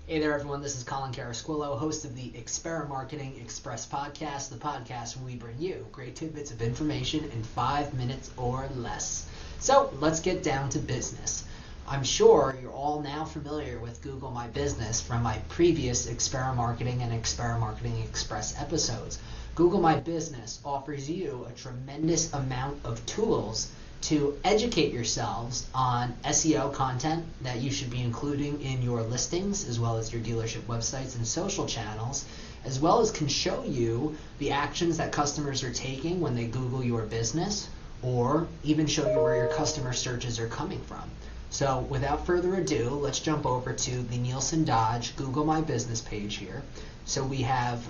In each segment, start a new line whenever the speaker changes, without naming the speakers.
Hey there, everyone. This is Colin, host of the Experimarketing Express podcast, the podcast where we bring you great tidbits of information in 5 minutes or less. So let's get down to business. I'm sure you're all now familiar with Google My Business from my previous Experimarketing and Experimarketing Express episodes. Google My Business offers you a tremendous amount of tools to educate yourselves on SEO content that you should be including in your listings, as well as your dealership websites and social channels, as well as can show you the actions that customers are taking when they Google your business, or even show you where your customer searches are coming from. So without further ado, let's jump over to the Nielsen Dodge Google My Business page here. So we have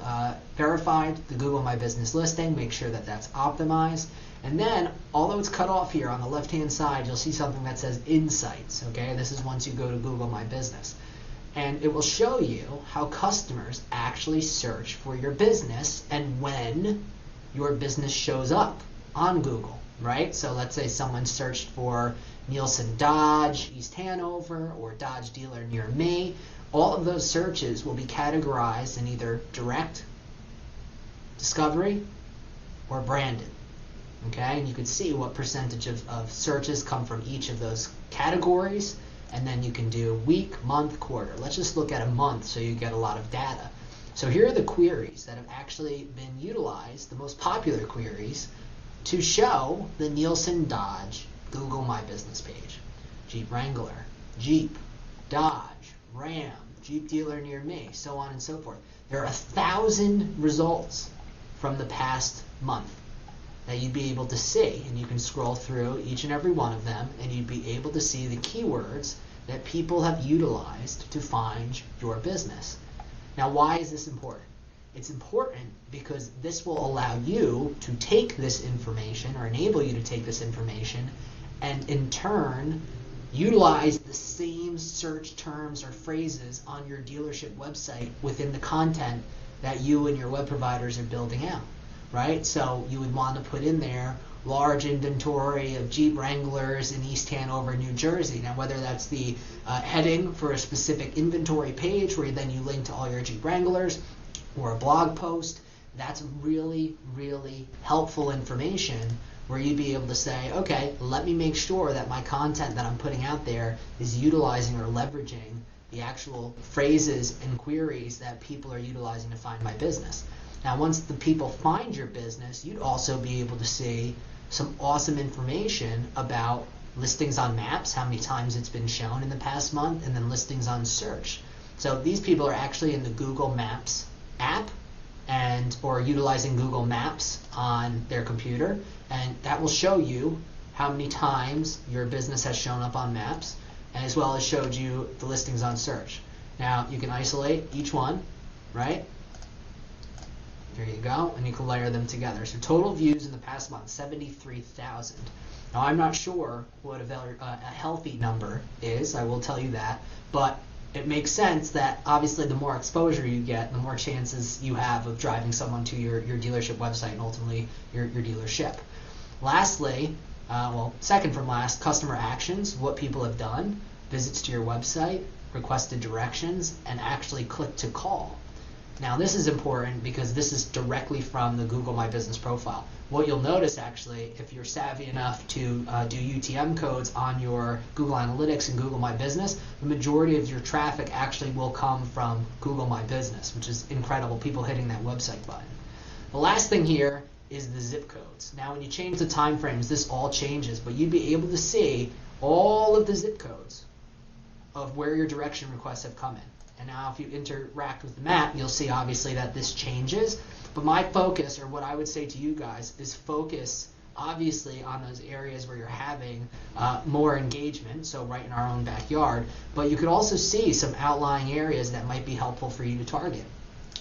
verified the Google My Business listing, make sure that that's optimized. And then, although it's cut off here on the left-hand side, you'll see something that says Insights, okay? This is once you go to Google My Business. And it will show you how customers actually search for your business and when your business shows up on Google, right? So let's say someone searched for Nielsen Dodge, East Hanover, or Dodge dealer near me. All of those searches will be categorized in either direct, discovery, or branded. Okay, and you can see what percentage of searches come from each of those categories, and then you can do week, month, quarter. Let's just look at a month so you get a lot of data. So here are the queries that have actually been utilized, the most popular queries, to show the Nielsen Dodge Google My Business page. Jeep Wrangler, Jeep, Dodge, Ram, Jeep dealer near me, so on and so forth. There are 1,000 results from the past month that you'd be able to see, and you can scroll through each and every one of them, and you'd be able to see the keywords that people have utilized to find your business. Now, why is this important? It's important because this will allow you to take this information, or enable you to take this information, and in turn utilize the same search terms or phrases on your dealership website within the content that you and your web providers are building out. Right? So you would want to put in there large inventory of Jeep Wranglers in East Hanover, New Jersey. Now, whether that's the heading for a specific inventory page where then you link to all your Jeep Wranglers, or a blog post, that's really, really helpful information where you'd be able to say, okay, let me make sure that my content that I'm putting out there is utilizing or leveraging the actual phrases and queries that people are utilizing to find my business. Now, once the people find your business, you'd also be able to see some awesome information about listings on maps, how many times it's been shown in the past month, and then listings on search. So these people are actually in the Google Maps app or utilizing Google Maps on their computer, and that will show you how many times your business has shown up on maps, as well as showed you the listings on search. Now, you can isolate each one, right? There you go, and you can layer them together. So total views in the past month, 73,000. Now, I'm not sure what a healthy number is, I will tell you that, but it makes sense that obviously the more exposure you get, the more chances you have of driving someone to your dealership website and ultimately your dealership. Lastly, second from last, customer actions, what people have done, visits to your website, requested directions, and actually click to call. Now, this is important because this is directly from the Google My Business profile. What you'll notice, actually, if you're savvy enough to do UTM codes on your Google Analytics and Google My Business, the majority of your traffic actually will come from Google My Business, which is incredible, people hitting that website button. The last thing here is the zip codes. Now, when you change the time frames, this all changes, but you'd be able to see all of the zip codes of where your direction requests have come in. And now if you interact with the map, you'll see obviously that this changes. But my focus, or what I would say to you guys, is focus obviously on those areas where you're having more engagement, so right in our own backyard. But you could also see some outlying areas that might be helpful for you to target.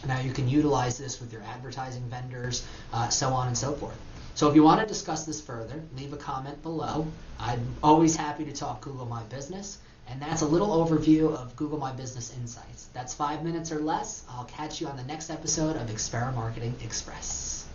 Now you can utilize this with your advertising vendors, so on and so forth. So if you want to discuss this further, leave a comment below. I'm always happy to talk Google My Business. And that's a little overview of Google My Business Insights. That's 5 minutes or less. I'll catch you on the next episode of Experimarketing Express.